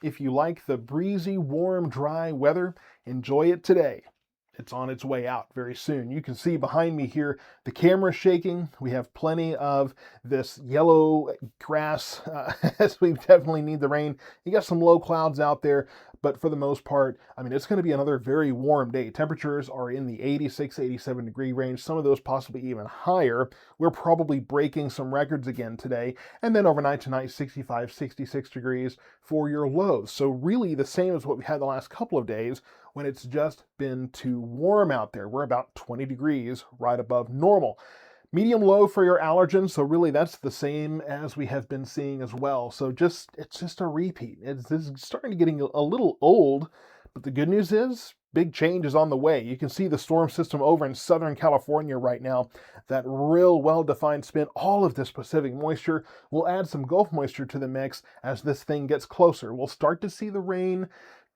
If you like the breezy, warm, dry weather, enjoy it today. It's on its way out very soon. You can see behind me here, the camera's shaking. We have plenty of this yellow grass as we definitely need the rain. You got some low clouds out there, but for the most part, I mean, it's going to be another very warm day. Temperatures are in the 86, 87 degree range, some of those possibly even higher. We're probably breaking some records again today. And then overnight tonight, 65, 66 degrees for your lows. So really the same as what we had the last couple of days, when it's just been too warm out there. We're about 20 degrees right above normal. Medium low for your allergens, so really that's the same as we have been seeing as well. So it's just a repeat. It's starting to getting a little old, but the good news is big change is on the way. You can see the storm system over in Southern California right now, that real well-defined spin. All of this Pacific moisture will add some Gulf moisture to the mix as this thing gets closer. We'll start to see the rain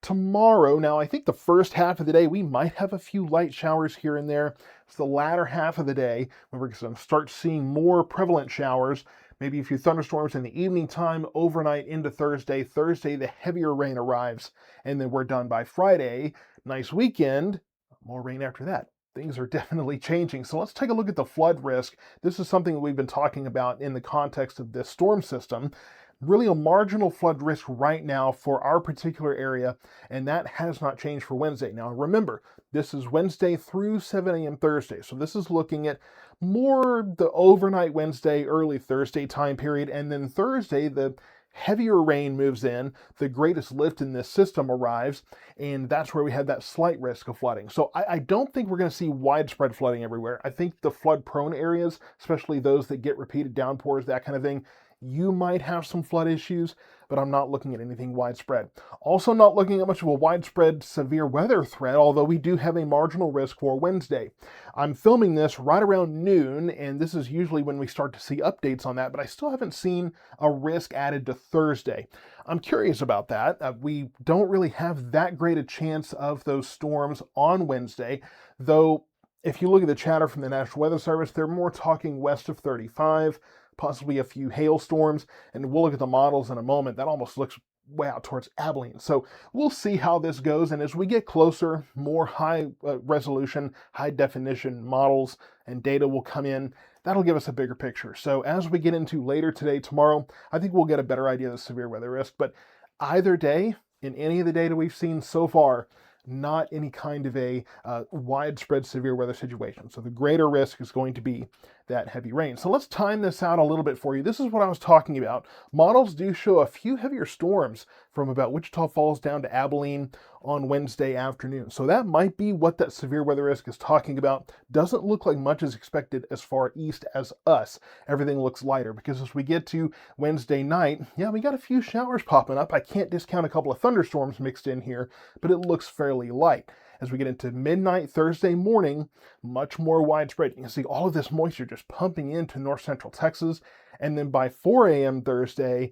tomorrow. Now, I think the first half of the day, we might have a few light showers here and there. It's the latter half of the day when we're going to start seeing more prevalent showers, maybe a few thunderstorms in the evening time, overnight into Thursday. Thursday, the heavier rain arrives, and then we're done by Friday. Nice weekend, more rain after that. Things are definitely changing. So let's take a look at the flood risk. This is something that we've been talking about in the context of this storm system. Really a marginal flood risk right now for our particular area, and that has not changed for Wednesday. Now remember, this is Wednesday through 7 a.m. Thursday, so this is looking at more the overnight Wednesday, early Thursday time period, and then Thursday, the heavier rain moves in, the greatest lift in this system arrives, and that's where we have that slight risk of flooding. So I don't think we're going to see widespread flooding everywhere. I think the flood-prone areas, especially those that get repeated downpours, that kind of thing, you might have some flood issues, but I'm not looking at anything widespread. Also not looking at much of a widespread severe weather threat, although we do have a marginal risk for Wednesday. I'm filming this right around noon, and this is usually when we start to see updates on that, but I still haven't seen a risk added to Thursday. I'm curious about that. We don't really have that great a chance of those storms on Wednesday, though if you look at the chatter from the National Weather Service, they're more talking west of 35, possibly a few hailstorms, and we'll look at the models in a moment. That almost looks way out towards Abilene. So we'll see how this goes, and as we get closer, more high resolution, high definition models and data will come in. That'll give us a bigger picture. So as we get into later today, tomorrow, I think we'll get a better idea of the severe weather risk. But either day, in any of the data we've seen so far, not any kind of a widespread severe weather situation. So the greater risk is going to be that heavy rain. So let's time this out a little bit for you. This is what I was talking about. Models do show a few heavier storms from about Wichita Falls down to Abilene on Wednesday afternoon. So that might be what that severe weather risk is talking about. Doesn't look like much is expected as far east as us. Everything looks lighter because as we get to Wednesday night, yeah, we got a few showers popping up. I can't discount a couple of thunderstorms mixed in here, but it looks fairly light. As we get into midnight Thursday morning, much more widespread. You can see all of this moisture just pumping into north central Texas. And then by 4 a.m. Thursday,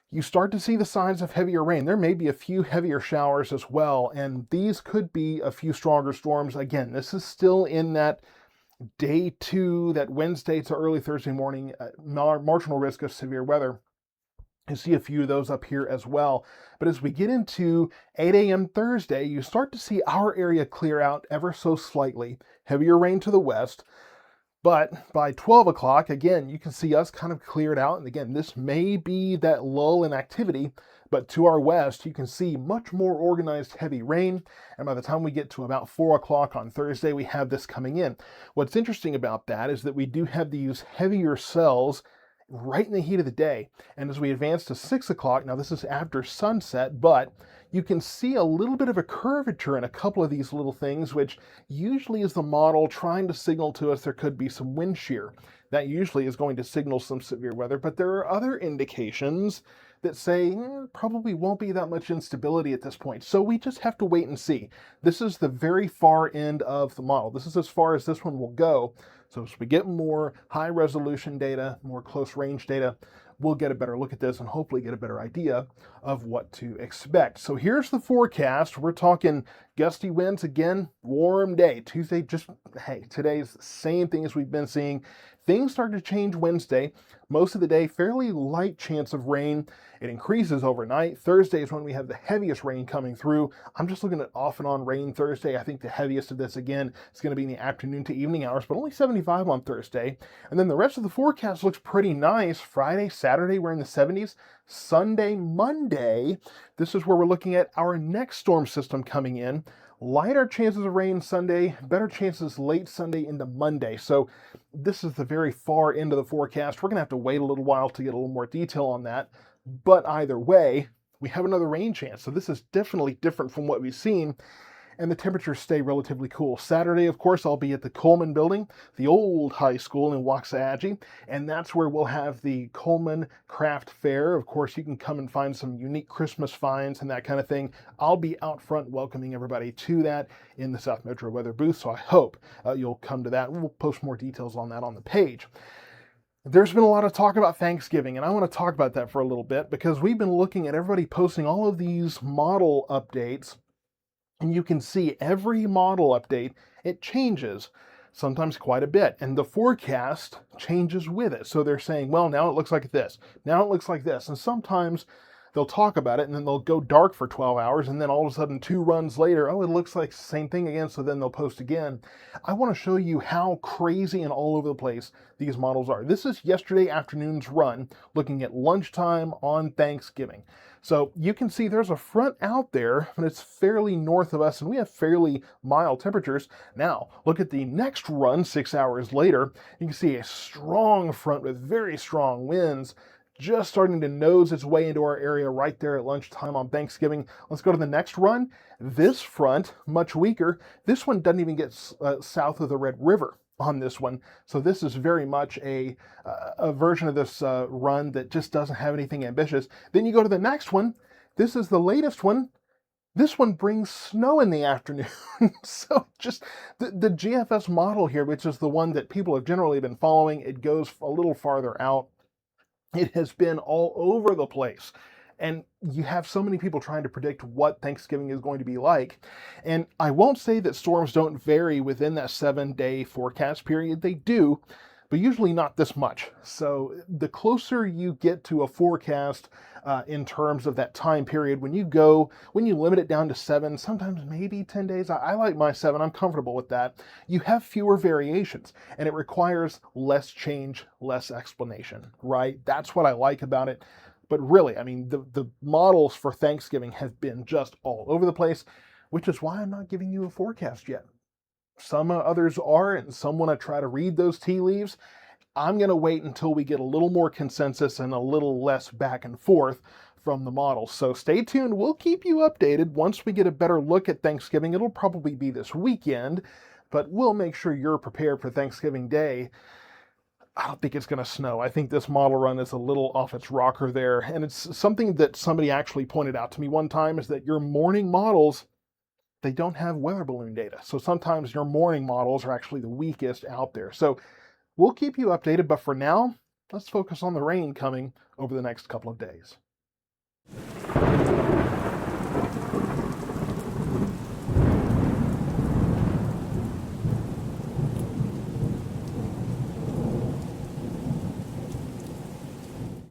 you start to see the signs of heavier rain. There may be a few heavier showers as well, and these could be a few stronger storms. Again, this is still in that day two, that Wednesday to early Thursday morning, marginal risk of severe weather. You see a few of those up here as well. But as we get into 8 a.m. Thursday, you start to see our area clear out ever so slightly. Heavier rain to the west. But by 12 o'clock, again, you can see us kind of cleared out. And again, this may be that lull in activity, but to our west, you can see much more organized heavy rain. And by the time we get to about 4 o'clock on Thursday, we have this coming in. What's interesting about that is that we do have these heavier cells right in the heat of the day. And as we advance to 6 o'clock, now this is after sunset, but you can see a little bit of a curvature in a couple of these little things, which usually is the model trying to signal to us there could be some wind shear. That usually is going to signal some severe weather, but there are other indications that say probably won't be that much instability at this point. So we just have to wait and see. This is the very far end of the model. This is as far as this one will go. So as we get more high resolution data, more close range data, we'll get a better look at this and hopefully get a better idea of what to expect. So here's the forecast. We're talking gusty winds again, warm day. Tuesday, hey, today's the same thing as we've been seeing. Things start to change Wednesday. Most of the day, fairly light chance of rain. It increases overnight. Thursday is when we have the heaviest rain coming through. I'm just looking at off and on rain Thursday. I think the heaviest of this, again, is going to be in the afternoon to evening hours, but only 75 on Thursday. And then the rest of the forecast looks pretty nice. Friday, Saturday, we're in the 70s. Sunday, Monday, this is where we're looking at our next storm system coming in. Lighter chances of rain Sunday, better chances late Sunday into Monday. So this is the very far end of the forecast. We're going to have to wait a little while to get a little more detail on that. But either way, we have another rain chance. So this is definitely different from what we've seen. And the temperatures stay relatively cool. Saturday, of course, I'll be at the Coleman Building, the old high school in Waxahachie, and that's where we'll have the Coleman Craft Fair. Of course, you can come and find some unique Christmas finds and that kind of thing. I'll be out front welcoming everybody to that in the South Metro Weather booth, so I hope you'll come to that. We'll post more details on that on the page. There's been a lot of talk about Thanksgiving, and I want to talk about that for a little bit because we've been looking at everybody posting all of these model updates. And you can see every model update, it changes, sometimes quite a bit, and the forecast changes with it. So they're saying, well, now it looks like this, now it looks like this, and sometimes they'll talk about it and then they'll go dark for 12 hours and then all of a sudden 2 runs later, oh, it looks like the same thing again, so then they'll post again. I want to show you how crazy and all over the place these models are. This is yesterday afternoon's run, looking at lunchtime on Thanksgiving. So you can see there's a front out there, but it's fairly north of us, and we have fairly mild temperatures. Now, look at the next run 6 hours later. You can see a strong front with very strong winds, just starting to nose its way into our area right there at lunchtime on Thanksgiving. Let's go to the next run. This front, much weaker. This one doesn't even get south of the Red River on this one. So this is very much a version of this run that just doesn't have anything ambitious. Then you go to the next one. This is the latest one. This one brings snow in the afternoon. So just the GFS model here, which is the one that people have generally been following, it goes a little farther out. It has been all over the place. And you have so many people trying to predict what Thanksgiving is going to be like. And I won't say that storms don't vary within that 7-day forecast period. They do, but usually not this much. So the closer you get to a forecast in terms of that time period, when you limit it down to 7, sometimes maybe 10 days, I like my 7, I'm comfortable with that. You have fewer variations and it requires less change, less explanation, right? That's what I like about it. But really, I mean, the models for Thanksgiving have been just all over the place, which is why I'm not giving you a forecast yet. Some others are, and some want to try to read those tea leaves. I'm going to wait until we get a little more consensus and a little less back and forth from the models. So stay tuned. We'll keep you updated. Once we get a better look at Thanksgiving, it'll probably be this weekend, but we'll make sure you're prepared for Thanksgiving Day. I don't think it's going to snow. I think this model run is a little off its rocker there. And it's something that somebody actually pointed out to me one time, is that your morning models, they don't have weather balloon data. So sometimes your morning models are actually the weakest out there. So we'll keep you updated, but for now, let's focus on the rain coming over the next couple of days.